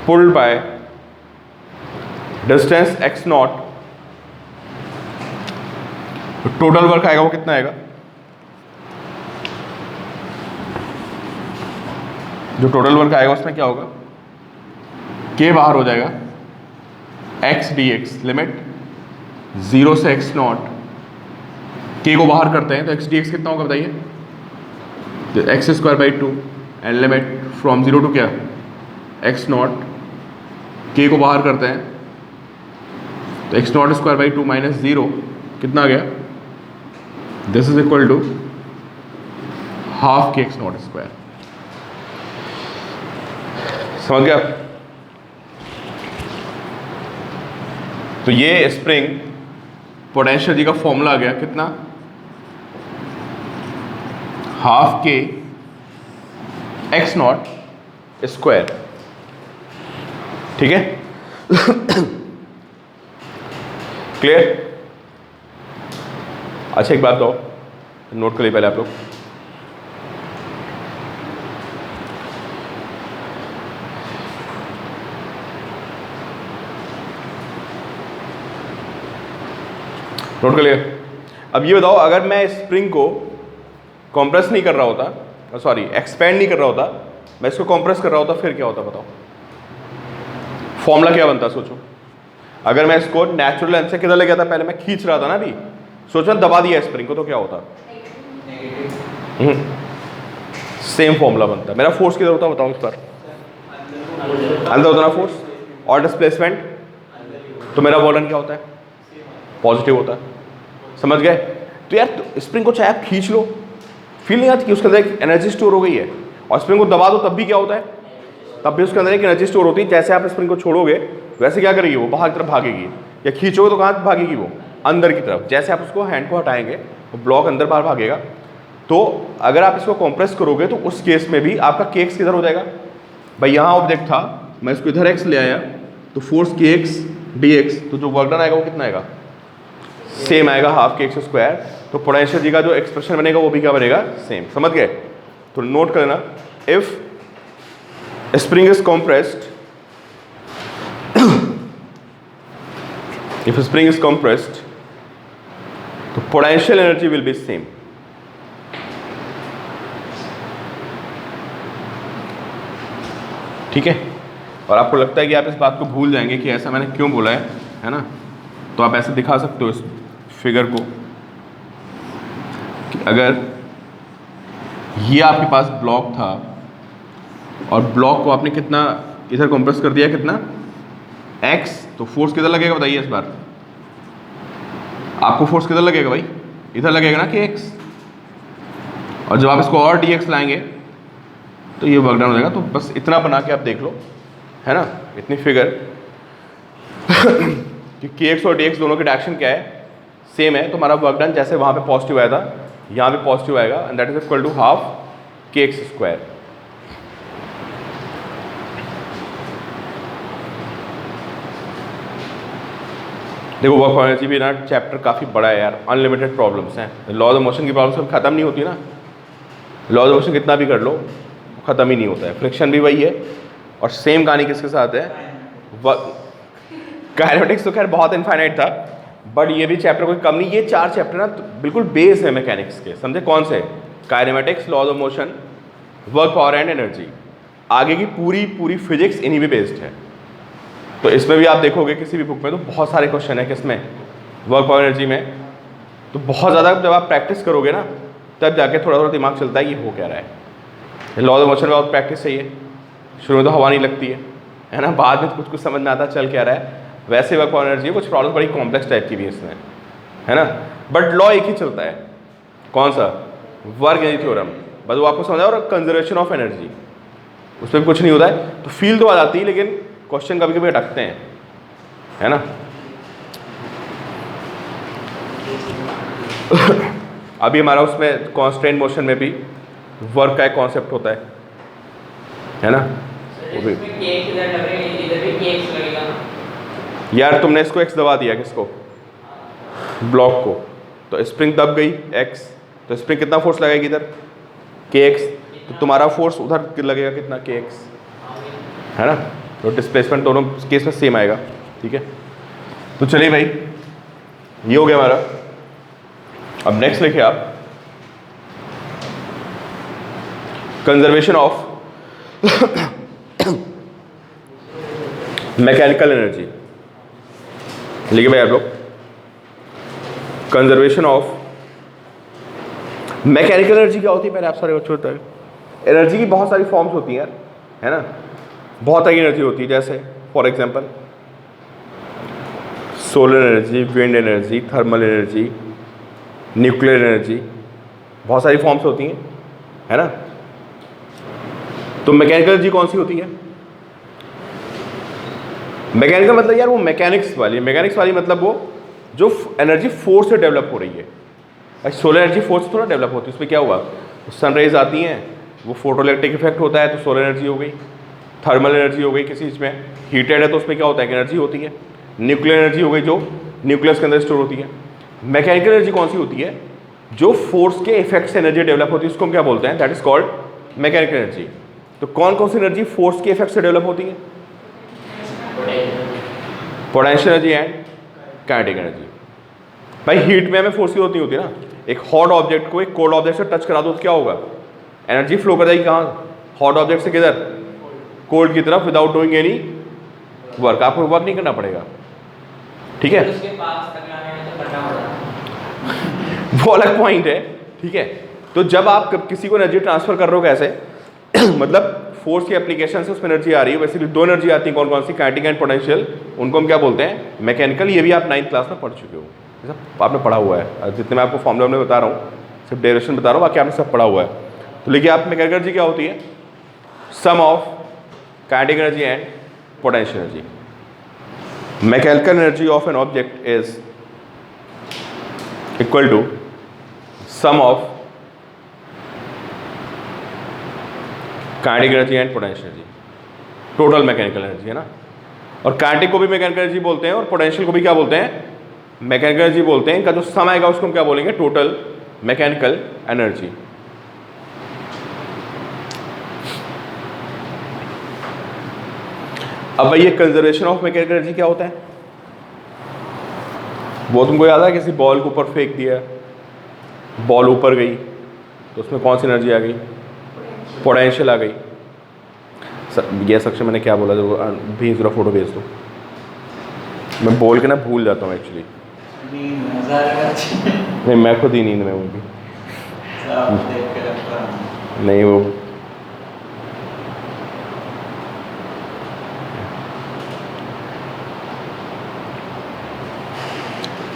pulled by distance x not, तो टोटल वर्क आएगा वो कितना आएगा? जो टोटल वर्क आएगा उसमें क्या होगा? के बाहर हो जाएगा, एक्स डी एक्स, लिमिट 0 से x नॉट, के को बाहर करते हैं तो एक्स डी एक्स कितना होगा बताइए? X square by 2 and limit from 0 to क्या? x नॉट, के को बाहर करते हैं तो x not square by 2 minus 0 कितना आ गया? This is equal to half K X not square. समझ गया? तो ये स्प्रिंग पोटेंशियल जी का फॉर्मूला आ गया कितना? Half K X not square. ठीक है। क्लियर? अच्छा एक बात दो, नोट कर लिए पहले आप लोग। नोट कर लिए? अब ये बताओ, अगर मैं स्प्रिंग को कॉम्प्रेस नहीं कर रहा होता, सॉरी एक्सपेंड नहीं कर रहा होता, मैं इसको कॉम्प्रेस कर रहा होता, फिर क्या होता बताओ? फॉर्मूला क्या बनता? सोचो, अगर मैं इसको नेचुरल लेंथ से किधर ले गया था? पहले मैं खींच रहा था ना, अभी सोचो दबा दिया स्प्रिंग को तो क्या होता? सेम फॉर्मूला बनता। मेरा फोर्स किधर होता बताओ इस पर? अंदर होता ना फोर्स, और डिस्प्लेसमेंट, तो मेरा वॉल्यूम क्या होता है? पॉजिटिव होता है। समझ गए? तो यार स्प्रिंग को चाहे आप खींच लो, फील नहीं आती कि उसके अंदर एक एनर्जी स्टोर हो गई है, और स्प्रिंग को दबा दो तब भी क्या होता है? तब भी उसके अंदर एक एनर्जी स्टोर होती है। जैसे आप स्प्रिंग को छोड़ोगे वैसे क्या करेगी वो? बाहर की तरफ भागेगी, या खींचोगे तो कहाँ भागेगी वो? अंदर की तरफ। जैसे आप उसको हैंड को हटाएंगे वो ब्लॉक अंदर बाहर भागेगा। तो अगर आप इसको कॉम्प्रेस करोगे तो उस केस में भी आपका के एक्स किधर हो जाएगा? भाई यहाँ ऑब्जेक्ट था, मैं इसको इधर एक्स ले आया, तो फोर्स के एक्स डी एक्स, तो जो वर्क डन आएगा वो कितना आएगा? सेम आएगा, हाफ के एक्स स्क्वायर। तो पोटेंशियल जी का जो एक्सप्रेशन बनेगा वो भी क्या बनेगा? सेम। समझ गए? तो नोट कर लेना, if spring is compressed, if spring is compressed, तो potential energy will be same. ठीक है? और आपको लगता है कि आप इस बात को भूल जाएंगे कि ऐसा मैंने क्यों बोला है ना? तो आप ऐसे दिखा सकते हो इस फिगर को कि अगर ये आपके पास ब्लॉक था और ब्लॉक को आपने कितना इधर कंप्रेस कर दिया, कितना x, तो फोर्स किधर लगेगा बताइए इस बार, आपको फोर्स किधर लगेगा भाई, इधर लगेगा ना कि x, और जब आप इसको और dx लाएंगे तो ये वर्क डन हो जाएगा। तो बस इतना बना के आप देख लो, है ना, इतनी फिगर कि kx और dx दोनों की डायरेक्शन क्या है, सेम है। तो हमारा वर्क डन जैसे वहाँ पे पॉजिटिव आया था यहाँ पे पॉजिटिव आएगा, and that is equal to half kx square. देखो वर्क ऑफ एनर्जी भी ना चैप्टर काफ़ी बड़ा है यार, अनलिमिटेड प्रॉब्लम्स हैं। लॉ ऑफ मोशन की प्रॉब्लम्स कभी खत्म नहीं होती ना, लॉ ऑफ मोशन कितना भी कर लो ख़त्म ही नहीं होता है। फ्रिक्शन भी वही है, और सेम कहानी किसके साथ है, काइनेमेटिक्स तो खैर बहुत इनफाइनाइट था, बट ये भी चैप्टर कोई कम नहीं। ये 4 चैप्टर ना तो बिल्कुल बेस है मैकेनिक्स के, समझे, कौन से, kinematics, law of motion, work power and energy. आगे की पूरी फिजिक्स इन्हीं पे बेस्ड है। तो इसमें भी आप देखोगे किसी भी बुक में तो बहुत सारे क्वेश्चन है किसमें, वर्क पावर एनर्जी में। तो बहुत ज़्यादा जब आप प्रैक्टिस करोगे ना तब जाके थोड़ा थोड़ा दिमाग चलता है कि हो क्या रहा है। लॉ ऑफ मोशन में बहुत प्रैक्टिस चाहिए, शुरू में तो हवा नहीं लगती है ना, बाद में कुछ समझ में आता है चल क्या रहा है। वैसे वर्क पावर एनर्जी कुछ प्रॉब्लम बड़ी कॉम्प्लेक्स टाइप की भी इसमें, है ना, बट लॉ एक ही चलता है, कौन सा, वर्क एनर्जी थ्योरम, बस वो आपको समझा। और कंजर्वेशन ऑफ एनर्जी, उसमें भी कुछ नहीं होता है। तो फील तो आ जाती है, लेकिन क्वेश्चन कभी कभी अटकते हैं, है ना। अभी हमारा उसमें कांस्टेंट मोशन में भी वर्क का एक कॉन्सेप्ट होता है ना। यार तुमने इसको x दबा दिया, किसको, ब्लॉक को, तो स्प्रिंग दब गई x, तो स्प्रिंग कितना फोर्स लगाएगी इधर, kx, तो तुम्हारा फोर्स उधर लगेगा कितना, kx, है ना। तो डिस्प्लेसमेंट दोनों केस में सेम आएगा, ठीक है। तो चलिए भाई, ये हो गया हमारा। अब नेक्स्ट लिखिए आप, कंजर्वेशन ऑफ मैकेनिकल एनर्जी। लिखिए भाई आप लोग, कंजर्वेशन ऑफ मैकेनिकल एनर्जी क्या होती है, पहले आप सारे बच्चों को बताएं। एनर्जी की बहुत सारी फॉर्म्स होती हैं, है ना, बहुत सारी एनर्जी होती है, जैसे for example solar energy, wind energy, thermal energy, nuclear energy, बहुत सारी फॉर्म्स होती हैं, है ना। तो मैकेनिकल एनर्जी कौन सी होती है, मैकेनिकल मतलब यार वो मैकेनिक्स वाली मतलब वो जो एनर्जी फोर्स से डेवलप हो रही है। भाई सोलर एनर्जी फोर्स से थोड़ा डेवलप होती है, उसमें क्या हुआ, सनराइज आती हैं, वो फोटो इलेक्ट्रिक इफेक्ट होता है तो सोलर एनर्जी हो गई। थर्मल एनर्जी हो गई, किसी चीज़ में हीटेड है तो उसमें क्या होता है कि एनर्जी होती है। न्यूक्लियर एनर्जी हो गई जो न्यूक्लियस के अंदर स्टोर होती है। मैकेनिकल एनर्जी कौन सी होती है, जो फोर्स के इफेक्ट से एनर्जी डेवलप होती है, उसको हम क्या बोलते हैं, that is called mechanical energy. तो कौन कौन सी एनर्जी फोर्स के इफेक्ट से डेवलप होती है, potential energy and kinetic energy. भाई हीट में हमें फोर्स की जरूरत नहीं होती ना, एक हॉट ऑब्जेक्ट को एक कोल्ड ऑब्जेक्ट से टच करा दो तो क्या होगा, एनर्जी फ्लो कर जाएगी कहाँ, हॉट ऑब्जेक्ट से किधर, कोल्ड की तरफ, विदाउट डूइंग एनी वर्क। आपको वर्क नहीं करना पड़ेगा, ठीक है, वो अलग पॉइंट है, ठीक है। तो जब आप किसी को एनर्जी ट्रांसफर कर रहे हो कैसे मतलब फोर्स की एप्लीकेशन से उसमें एनर्जी आ रही है, वैसे भी 2 एनर्जी आती है, कौन कौन सी, काइनेटिक एंड पोटेंशियल, उनको हम क्या बोलते हैं, मैकेनिकल। ये भी आप 9th क्लास में पढ़ चुके हो, सब आपने पढ़ा हुआ है, जितने मैं आपको फॉर्मूला में बता रहा हूँ सिर्फ डेरिवेशन बता रहा हूँ, बाकी आपने सब पढ़ा हुआ है। तो लेकिन आप मैकेनिकल एनर्जी क्या होती है, sum of kinetic energy and potential energy. Mechanical energy of an object is equal to sum of kinetic energy and potential energy, total mechanical energy, है ना। और काइनेटिक को भी मैकेनिकल एनर्जी बोलते हैं और पोटेंशियल को भी क्या बोलते हैं, मैकेनिकल एनर्जी बोलते हैं। इनका जो सम आएगा उसको हम क्या बोलेंगे, टोटल मैकेनिकल एनर्जी। अब भाई ये कंजर्वेशन ऑफ मैकेनिकल एनर्जी क्या होता है, वो तुमको याद है, किसी बॉल को ऊपर फेंक दिया, बॉल ऊपर गई तो उसमें कौन सी एनर्जी आ गई, पोटेंशियल आ गई। ये सेक्शन मैंने क्या बोला, जो भेज रहा फोटो भेज दो, मैं बोल के ना भूल जाता हूँ एक्चुअली, नहीं मैं खुद ही नींद में हूँ भी, नहीं वो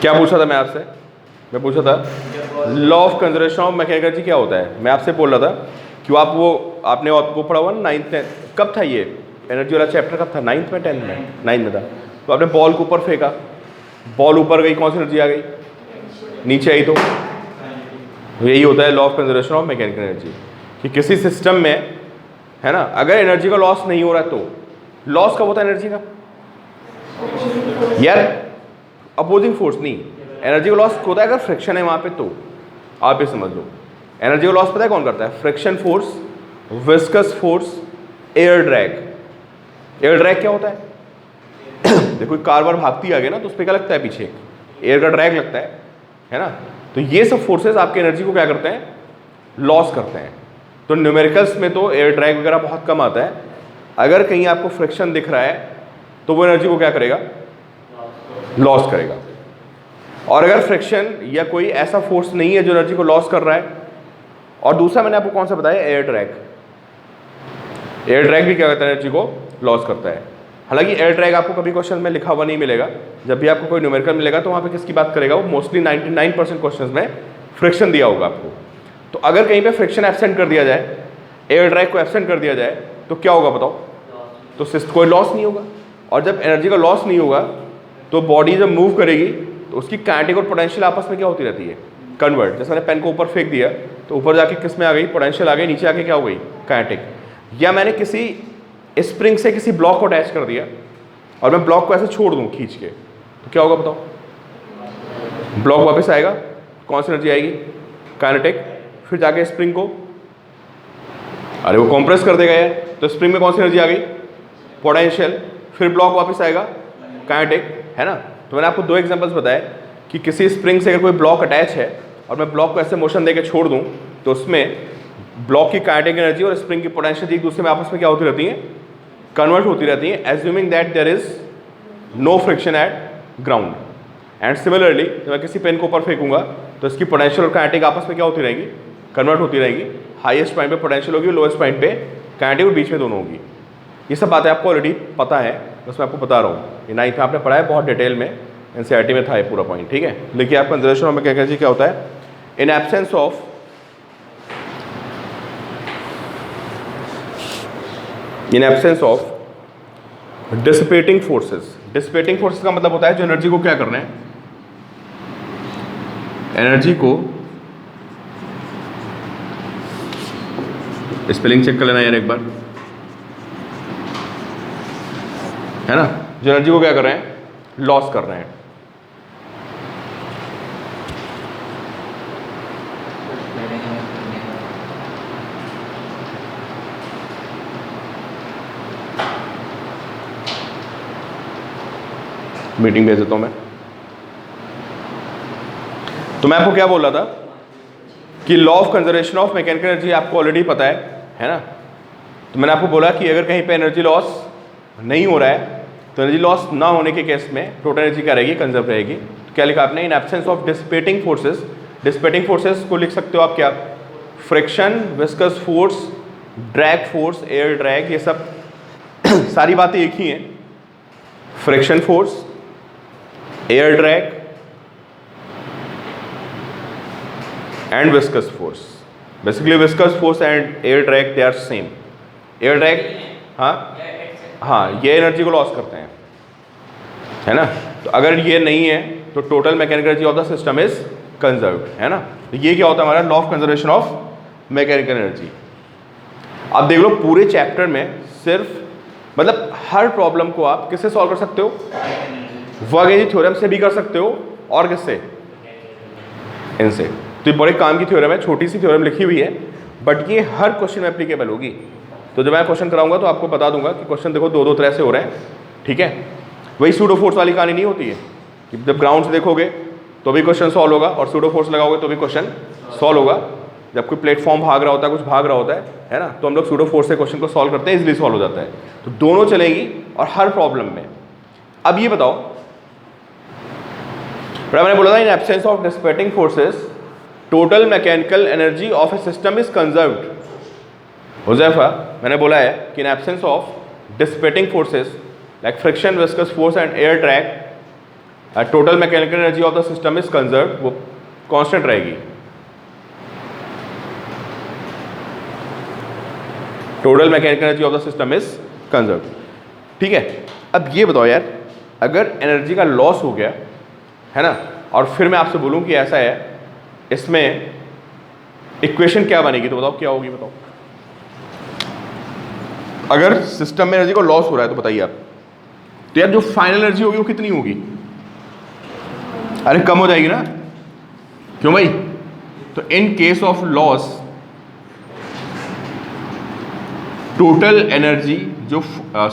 क्या पूछा था मैं आपसे? मैं पूछा था law of conservation of mechanical energy क्या होता है। मैं आपसे बोल रहा था कि आप आपने वो पढ़ा हुआ ना 9th 10th, कब था ये एनर्जी वाला चैप्टर? कब था? 9th में 10th में? 9th में था। तो आपने बॉल को ऊपर फेंका, बॉल ऊपर गई, कौन सी एनर्जी आ गई? नीचे आई। तो यही होता है law of conservation of mechanical energy, कि किसी सिस्टम में, है ना, अगर एनर्जी का लॉस नहीं हो रहा है तो लॉस कब होता है एनर्जी का? यार अपोजिंग फोर्स नहीं, एनर्जी का लॉस होता है अगर फ्रिक्शन है वहां पे। तो आप ये समझ लो, एनर्जी का लॉस पता है कौन करता है? Friction force, viscous force, air drag. Air drag क्या होता है? देखो कार बार भागती आगे ना, तो उस पर क्या लगता है? पीछे एयर का ड्रैग लगता है ना। तो ये सब फोर्सेस आपके एनर्जी को क्या करते हैं? लॉस करते हैं। तो न्यूमेरिकल्स में तो एयर ड्रैग वगैरह बहुत कम आता है। अगर कहीं आपको फ्रिक्शन दिख रहा है तो वो एनर्जी को क्या करेगा? लॉस करेगा। और अगर फ्रिक्शन या कोई ऐसा फोर्स नहीं है जो एनर्जी को लॉस कर रहा है, और दूसरा मैंने आपको कौन सा बताया? Air drag. एयर ड्रैग भी क्या करता है? एनर्जी को लॉस करता है। हालांकि एयर ड्रैग आपको कभी क्वेश्चन में लिखा हुआ नहीं मिलेगा। जब भी आपको कोई न्यूमेरिकल मिलेगा तो वहाँ पे किसकी बात करेगा? वो मोस्टली 99% क्वेश्चंस में फ्रिक्शन दिया होगा आपको। तो अगर कहीं पे फ्रिक्शन एब्सेंट कर दिया जाए, एयर ड्रैग को एब्सेंट कर दिया जाए, तो क्या होगा बताओ? तो कोई लॉस नहीं होगा। और जब एनर्जी का लॉस नहीं होगा तो बॉडी जब मूव करेगी तो उसकी काइनेटिक और पोटेंशियल आपस में क्या होती रहती है? कन्वर्ट। जैसे मैंने पेन को ऊपर फेंक दिया तो ऊपर जाके किस में आ गई? पोटेंशियल आ गई। नीचे आके क्या हो गई? काइनेटिक। या मैंने किसी स्प्रिंग से किसी ब्लॉक को अटैच कर दिया और मैं ब्लॉक को ऐसे छोड़ दूं खींच के, तो क्या होगा बताओ? ब्लॉक वापस आएगा, कौन सी एनर्जी आएगी? काइनेटिक। फिर जाके स्प्रिंग को, अरे वो कंप्रेस कर देगा यार, तो स्प्रिंग में कौन सी एनर्जी आ गई? पोटेंशियल। फिर ब्लॉक वापस आएगा, काइनेटिक, है ना। तो मैंने आपको दो एग्जांपल्स बताए कि किसी स्प्रिंग से अगर कोई ब्लॉक अटैच है और मैं ब्लॉक को ऐसे मोशन देके छोड़ दूं तो उसमें ब्लॉक की काइनेटिक एनर्जी और स्प्रिंग की पोटेंशियल एक दूसरे में आपस में क्या होती रहती है? कन्वर्ट होती रहती है, assuming that there is no friction at ground. And similarly जब मैं किसी पेन को ऊपर फेंकूंगा तो इसकी पोटेंशियल और काइनेटिक आपस में क्या होती रहेगी? कन्वर्ट होती रहेगी। हाईएस्ट पॉइंट पे पोटेंशियल होगी, लोएस्ट पॉइंट पे काइनेटिक, और बीच में दोनों होगी। ये सब बातें आपको ऑलरेडी पता है, बस मैं आपको बता रहा हूँ। ये 9th में आपने पढ़ा है बहुत डिटेल में, एनसीईआरटी में था ये पूरा पॉइंट, ठीक है। देखिए आप कंजर्वेशन में क्या होता है? इन absence of dissipating forces. Dissipating forces का मतलब होता है जो एनर्जी को क्या कर रहे हैं? एनर्जी को, स्पेलिंग चेक कर लेना यार एक बार, है ना, जो एनर्जी को क्या कर रहे हैं? लॉस कर रहे हैं। मीटिंग भेज देता हूं मैं। तो मैं आपको क्या बोल रहा था कि law of conservation of mechanical energy आपको ऑलरेडी पता है ना। तो मैंने आपको बोला कि अगर कहीं पे एनर्जी लॉस नहीं हो रहा है तो एनर्जी लॉस ना होने के केस में टोटल एनर्जी क्या रहेगी? कंजर्व रहेगी। तो क्या लिखा आपने? In absence of dissipating forces. Dissipating forces को लिख सकते हो आप क्या? Friction, viscous force, drag force, air drag, ये सब सारी बातें एक ही हैं। Friction force, air drag and viscous force. Basically viscous force and air drag they are same. Air drag, हाँ, ये एनर्जी को लॉस करते हैं, है ना। तो अगर ये नहीं है तो total mechanical energy of the system is conserved, है ना। तो ये क्या होता है हमारा? Law of conservation of mechanical energy. आप देख लो पूरे चैप्टर में सिर्फ, मतलब हर प्रॉब्लम को आप किससे सॉल्व कर सकते हो? वर्ग थ्योरम से भी कर सकते हो, और किससे? इनसे। तो ये बड़े काम की थ्योरम है, छोटी सी थ्योरम लिखी हुई है, बट ये हर क्वेश्चन में एप्लीकेबल होगी। तो जब मैं क्वेश्चन कराऊंगा तो आपको बता दूंगा कि क्वेश्चन देखो दो तरह से हो रहे हैं, ठीक है। वही सूडो फोर्स वाली कहानी नहीं होती है कि जब ग्राउंड से देखोगे तो भी क्वेश्चन सॉल्व होगा और सूडो फोर्स लगाओगे तो भी क्वेश्चन सॉल्व होगा। जब कोई प्लेटफॉर्म भाग रहा होता है, कुछ भाग रहा होता है ना, तो हम लोग सूडो फोर्स से क्वेश्चन को सॉल्व करते हैं, इजीली सॉल्व हो जाता है। तो दोनों चलेगी और हर प्रॉब्लम में। अब ये बताओ, मैंने बोला था इन absence of dissipating forces total mechanical energy of A system is conserved. Huzaifa, मैंने बोला है कि इन absence of dissipating forces like friction, viscous force and air drag total mechanical energy of the system is conserve, वो constant रहेगी। Total mechanical energy of the system is conserve, ठीक है। अब ये बताओ यार, अगर एनर्जी का लॉस हो गया है ना, और फिर मैं आपसे बोलूं कि ऐसा है, इसमें इक्वेशन क्या बनेगी, तो बताओ क्या होगी, बताओ। अगर सिस्टम में एनर्जी को लॉस हो रहा है तो बताइए आप, तो यार जो फाइनल एनर्जी होगी वो कितनी होगी? अरे कम हो जाएगी ना, क्यों भाई? तो in case of loss total energy जो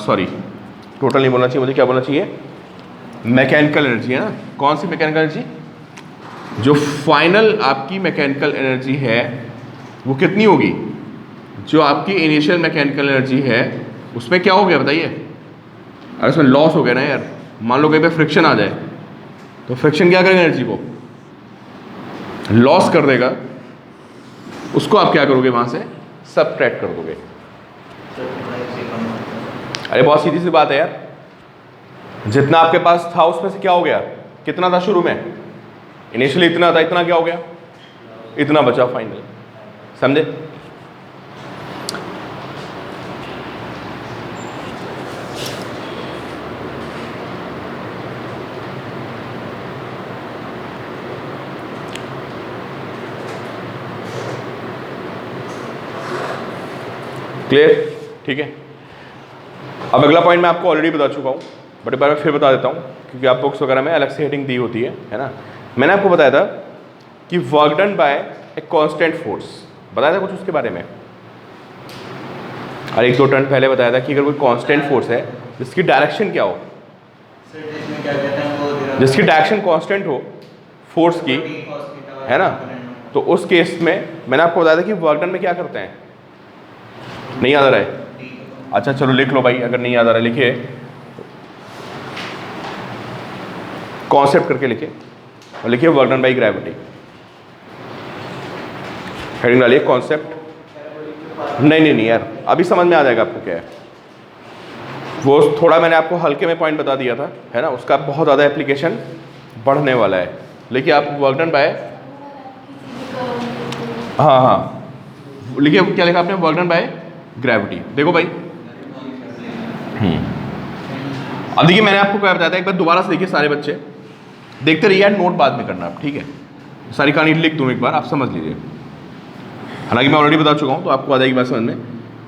सॉरी टोटल नहीं बोलना चाहिए मुझे, क्या बोलना चाहिए? मैकेनिकल एनर्जी है ना। कौन सी मैकेनिकल एनर्जी? जो फाइनल आपकी मैकेनिकल एनर्जी है वो कितनी होगी? जो आपकी इनिशियल मैकेनिकल एनर्जी है उसमें क्या हो गया बताइए? अगर उसमें लॉस हो गया ना यार, मान लो कहीं पे फ्रिक्शन आ जाए, तो फ्रिक्शन क्या करेगा? एनर्जी को लॉस कर देगा, उसको आप क्या करोगे? वहां से सबट्रैक्ट कर दोगे। अरे बहुत सीधी सी बात है यार, जितना आपके पास था उसमें से क्या हो गया? कितना था शुरू में? इनिशियली इतना था, इतना क्या हो गया? इतना बचा फाइनल, समझे? क्लियर? ठीक है। अब अगला पॉइंट मैं आपको ऑलरेडी बता चुका हूँ, बट एक बार मैं फिर बता देता हूँ, क्योंकि आप बुक्स वगैरह में अलग से हेडिंग दी होती है ना। मैंने आपको बताया था कि work done bye a constant force, बताया था कुछ उसके बारे में, और एक दो टर्न पहले बताया था कि अगर कोई कांस्टेंट फोर्स है जिसकी डायरेक्शन क्या हो, जिसकी डायरेक्शन कांस्टेंट हो फोर्स की, है ना, तो उस केस में मैंने आपको बताया था कि वर्क डन में क्या करते हैं। नहीं याद आ रहा है? अच्छा चलो लिख लो भाई, अगर नहीं याद आ रहा है लिखिए, कॉन्सेप्ट करके लिखिए, और लिखिए work done by gravity, heading डालिए कॉन्सेप्ट। नहीं यार, अभी समझ में आ जाएगा आपको क्या है। वो थोड़ा मैंने आपको हल्के में पॉइंट बता दिया था, है ना, उसका बहुत ज़्यादा एप्लीकेशन बढ़ने वाला है। लेकिन आप वर्क डन बाय, हाँ लिखिए, क्या लिखा आपने? Work done by gravity. देखो भाई, अब देखिए मैंने आपको क्या बताया था, एक बार दोबारा से देखिए सारे बच्चे, देखते रहिए यार, नोट बाद में करना आप, ठीक है? सारी कहानी लिख दूँ एक बार, आप समझ लीजिए। हालांकि मैं ऑलरेडी बता चुका हूँ, तो आपको आ जाएगी बात समझ में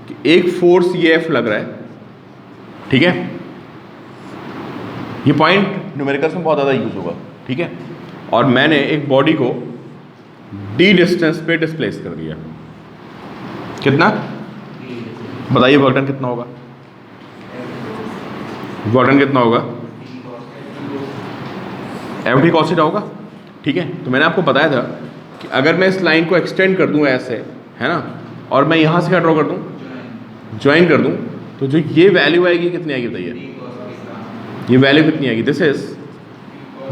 कि एक फोर्स ये एफ लग रहा है, ठीक है? ये पॉइंट न्यूमेरिकल्स में बहुत ज़्यादा यूज होगा, ठीक है? और मैंने एक बॉडी को डी डिस्टेंस पे डिस्प्लेस कर दिया। कितना बताइए? वर्क डन कितना होगा? वर्क डन कितना होगा? एफ डी कॉस थीटा होगा, ठीक है? तो मैंने आपको बताया था कि अगर मैं इस लाइन को एक्सटेंड कर दूं ऐसे, है ना, और मैं यहाँ से क्या ड्रॉ कर दूं? ज्वाइन कर दूं, तो जो ये वैल्यू आएगी कितनी आएगी बताइए? ये वैल्यू कितनी आएगी? This is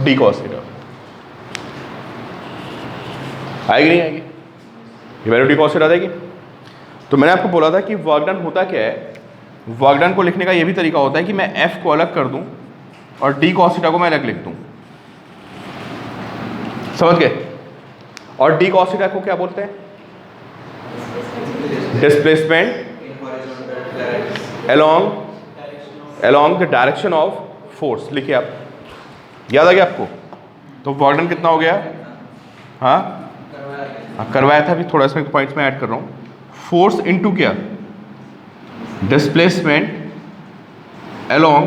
D cos theta. आएगी नहीं आएगी? ये वैल्यू डी कॉस थीटा आएगी। तो मैंने आपको बोला था कि वर्क डन होता क्या है। वर्क डन को लिखने का ये भी तरीका होता है कि मैं एफ को अलग कर दूं और डी कॉस थीटा को मैं अलग लिख दूं, समझ गए? और डी कॉस थीटा को क्या बोलते हैं? Displacement along the direction of force. लिखिए आप, याद आ गया आपको? तो वर्क डन कितना हो गया? हाँ करवाया था, अभी थोड़ा इसमें पॉइंट्स में ऐड कर रहा हूँ। फोर्स इनटू क्या? Displacement along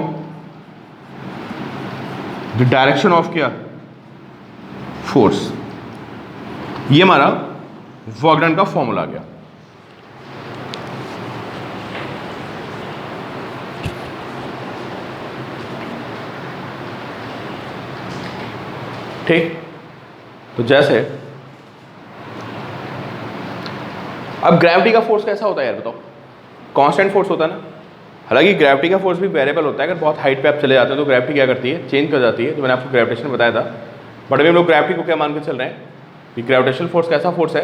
the direction of क्या? फोर्स। ये हमारा वर्क डन का फॉर्मूला आ गया। ठीक, तो जैसे अब ग्रेविटी का फोर्स कैसा होता है यार बताओ? कांस्टेंट फोर्स होता है ना। हालांकि ग्रेविटी का फोर्स भी वेरिएबल होता है, अगर बहुत हाइट पे आप चले जाते हैं तो ग्रेविटी क्या करती है? चेंज कर जाती है, जो मैंने आपको ग्रेविटेशन बताया था। बट अभी हम लोग ग्रेविटी को क्या मान के चल रहे हैं कि ग्रेविटेशनल फोर्स कैसा फोर्स है?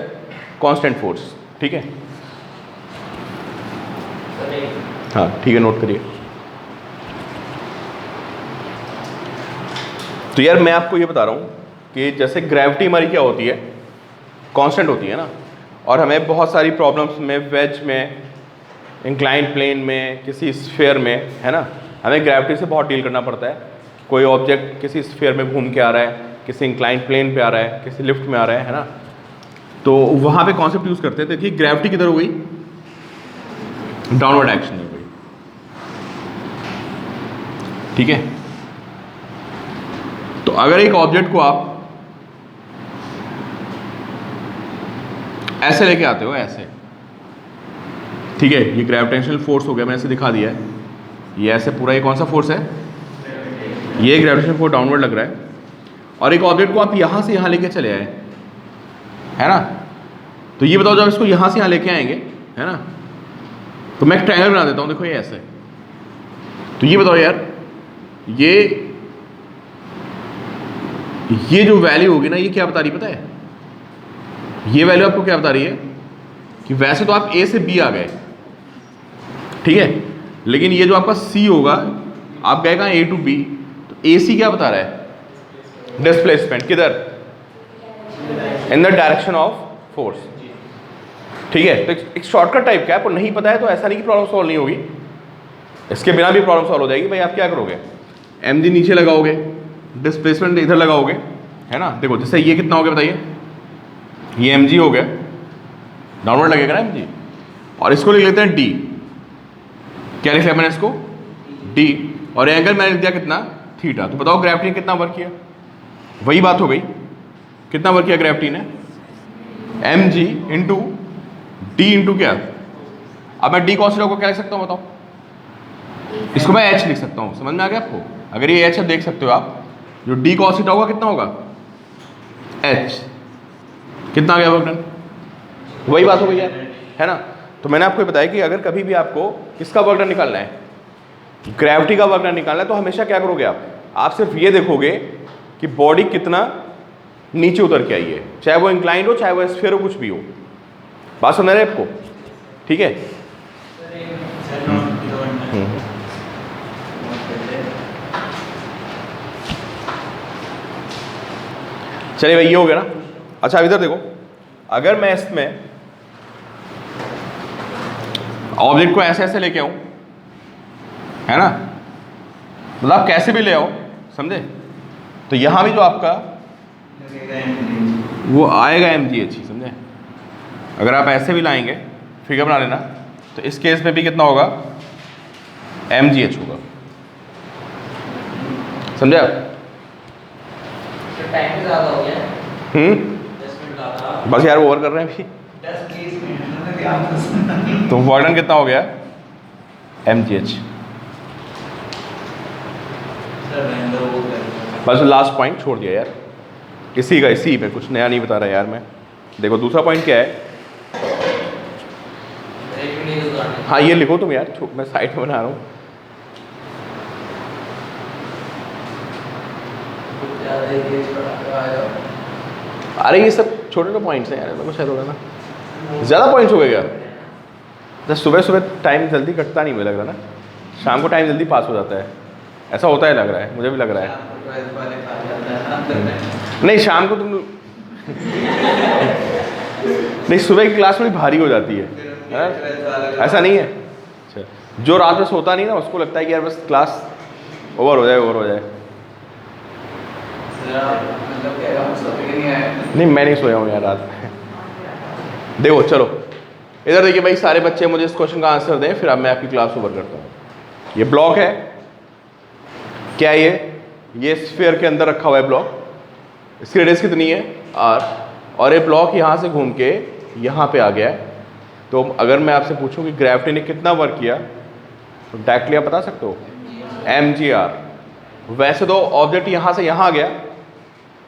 कांस्टेंट फोर्स, ठीक है? हाँ ठीक है, नोट करिए। तो यार मैं आपको ये बता रहा हूँ कि जैसे ग्रेविटी हमारी क्या होती है, कांस्टेंट होती है ना, और हमें बहुत सारी प्रॉब्लम्स में, वेज में, इंक्लाइंड प्लेन में, किसी स्फीयर में, है ना, हमें ग्रेविटी से बहुत डील करना पड़ता है। कोई ऑब्जेक्ट किसी स्फीयर में घूम के आ रहा है, किसी इंक्लाइंड प्लेन पे आ रहा है, किसी लिफ्ट में आ रहा है ना, तो वहाँ पे कॉन्सेप्ट यूज़ करते हैं। देखिए ग्रेविटी किधर हो गई, डाउनवर्ड एक्शन हो गई, ठीक है। तो अगर एक ऑब्जेक्ट को आप ऐसे लेके आते हो, ऐसे, ठीक है, ये ग्रेविटेशनल फोर्स हो गया, मैंने ऐसे दिखा दिया है, ये ऐसे पूरा, ये कौन सा फोर्स है, ये ग्रेविटेशनल फोर्स डाउनवर्ड लग रहा है। और एक ऑब्जेक्ट को आप यहां से यहां लेके चले आए, है ना, तो ये बताओ जब इसको यहां से यहां लेके आएंगे, है ना, तो मैं एक ट्रायंगल बना देता हूं, देखो ये ऐसे। तो ये बताओ यार, ये जो वैल्यू होगी ना, ये क्या बता रही पता है, ये वैल्यू आपको क्या बता रही है कि वैसे तो आप ए से बी आ गए, ठीक है, लेकिन ये जो आपका सी होगा, आप गए कहाँ, ए टू बी, तो ए सी क्या बता रहा है, डिस्प्लेसमेंट, किधर, in the direction of force, ठीक है। तो एक शॉर्टकट टाइप का है, आपको नहीं पता है तो ऐसा नहीं कि प्रॉब्लम सॉल्व नहीं होगी, इसके बिना भी प्रॉब्लम सॉल्व हो जाएगी। भाई आप क्या करोगे, एम जी नीचे लगाओगे, डिस्प्लेसमेंट इधर लगाओगे, है ना, देखो जैसे ये कितना हो गया बताइए, ये एम जी हो गया, डाउनवर्ड लगेगा ना एम जी, और इसको लिख लेते हैं डी, क्या लिखा है मैंने इसको, डी, और एंगल मैंने लिख दिया कितना, थीटा। तो बताओ ग्रेविटी ने कितना वर्क किया, वही बात हो गई, कितना वर्क किया ग्रेविटी ने, M G into D into क्या, अब मैं डी कॉन्स्टेंट को क्या लिख सकता हूँ बताओ, इसको मैं एच लिख सकता हूँ, समझ में आ गया आपको, अगर ये एच देख सकते हो आप, जो डी कॉन्स्टेंट होगा कितना होगा, एच, कितना आ गया वर्क डन, वही बात हो गई यार, है ना। तो मैंने आपको बताया कि अगर कभी भी आपको किसका वर्क डन निकालना है, ग्रेविटी का वर्क डन निकालना है, तो हमेशा क्या करोगे आप सिर्फ ये देखोगे कि बॉडी कितना नीचे उतर के आई है, चाहे वो इंक्लाइंड हो, चाहे वो स्फीयर हो, कुछ भी हो, बात समझ रहे हैं आपको, ठीक है। चलिए भाई ये हो गया ना। अच्छा अब इधर देखो, अगर मैं इसमें ऑब्जेक्ट को ऐसे ऐसे लेके आऊं, है ना, मतलब आप कैसे भी ले आओ, समझे, तो यहां भी जो आपका वो आएगा एम जी एच, समझे। अगर आप ऐसे भी लाएंगे, फिगर बना लेना, तो इस केस में भी कितना होगा, एम जी एच होगा, समझे आप। टाइम ज़्यादा हो गया, 10 मिनट ज़्यादा, बस यार ओवर कर रहे हैं अभी, 10-20 मिनट। तो वर्क डन कितना हो गया, एम जी एच। बस लास्ट पॉइंट छोड़ दिया यार, इसी में कुछ नया नहीं बता रहा यार मैं। देखो दूसरा पॉइंट क्या है, हाँ ये लिखो तुम यार, मैं साइड में बना रहा हूँ। अरे ये सब छोटे छोटे पॉइंट्स हैं यार, मेरे को शायद होगा ना, ज़्यादा पॉइंट्स हो गए क्या, जब सुबह सुबह टाइम जल्दी कटता नहीं मुझे लग रहा ना, शाम को टाइम जल्दी पास हो जाता है, ऐसा होता है, लग रहा है, मुझे भी लग रहा है। नहीं शाम को तुम नहीं, सुबह की क्लास थोड़ी भारी हो जाती है, ऐसा नहीं है। अच्छा, जो रात में सोता नहीं ना, उसको लगता है कि यार बस क्लास ओवर हो जाए। नहीं मैं नहीं सोया हूँ यार रात में। देखो चलो इधर देखिए भाई, सारे बच्चे मुझे इस क्वेश्चन का आंसर दें, फिर अब मैं आपकी क्लास ओवर करता हूँ। ये ब्लॉक है, क्या ये स्फीयर के अंदर रखा हुआ है ब्लॉक, इसकी रेडियस कितनी है आर, और ये ब्लॉक यहाँ से घूम के यहाँ पे आ गया है। तो अगर मैं आपसे पूछूं कि ग्रेविटी ने कितना वर्क किया, तो डायरेक्टली आप बता सकते हो, एम जी आर। वैसे तो ऑब्जेक्ट यहाँ से यहाँ आ गया,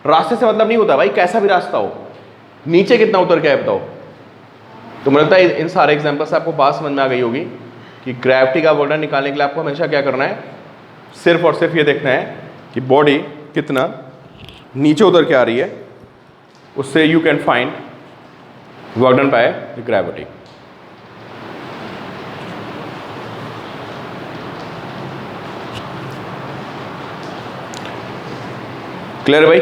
रास्ते से मतलब नहीं होता भाई, कैसा भी रास्ता हो, नीचे कितना उतर के है बताओ। तो मुझे लगता है इन सारे एग्जाम्पल से आपको बात समझ में आ गई होगी कि ग्रेविटी का वर्क डन निकालने के लिए आपको हमेशा क्या करना है, सिर्फ और सिर्फ ये देखना है कि बॉडी कितना नीचे उतर के आ रही है, उससे you can find work done by the gravity. Clear भाई?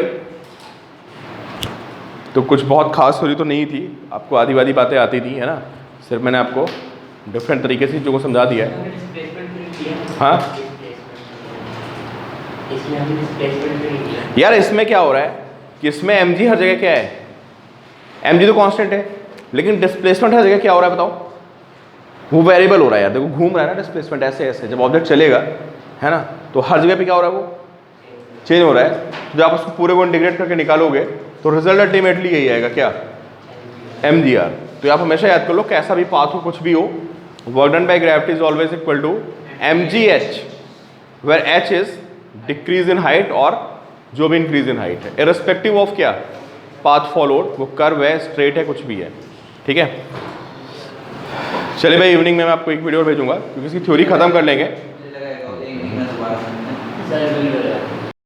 तो कुछ बहुत खास थ्योरी तो नहीं थी, आपको आधी वादी बातें आती थी, है ना, सिर्फ मैंने आपको डिफरेंट तरीके से चीज़ों को समझा दिया है। हाँ यार, इसमें क्या हो रहा है कि इसमें mg हर जगह क्या है, mg तो कांस्टेंट है, लेकिन डिस्प्लेसमेंट हर जगह क्या हो रहा है बताओ, वो वेरिएबल हो रहा है यार, देखो घूम रहा है ना डिस्प्लेसमेंट, ऐसे ऐसे जब ऑब्जेक्ट चलेगा, है ना, तो हर जगह पे क्या हो रहा है, वो चेंज हो रहा है। तो जब आप उसको पूरे को इंटीग्रेट करके निकालोगे तो रिजल्ट अल्टीमेटली यही आएगा, क्या, mgr। तो आप हमेशा याद कर लो, कैसा भी पाथ हो, कुछ भी हो, work done by gravity is always equal to mgh, where h is decrease in height और जो भी इंक्रीज इन हाइट है, इररिस्पेक्टिव ऑफ क्या, पाथ फॉलोड, वो कर्व है, स्ट्रेट है, कुछ भी है, ठीक है। चलिए भाई, इवनिंग में मैं आपको एक वीडियो भेजूंगा, क्योंकि इसकी थ्योरी खत्म कर लेंगे। मुझे लगा एक महीना दोबारा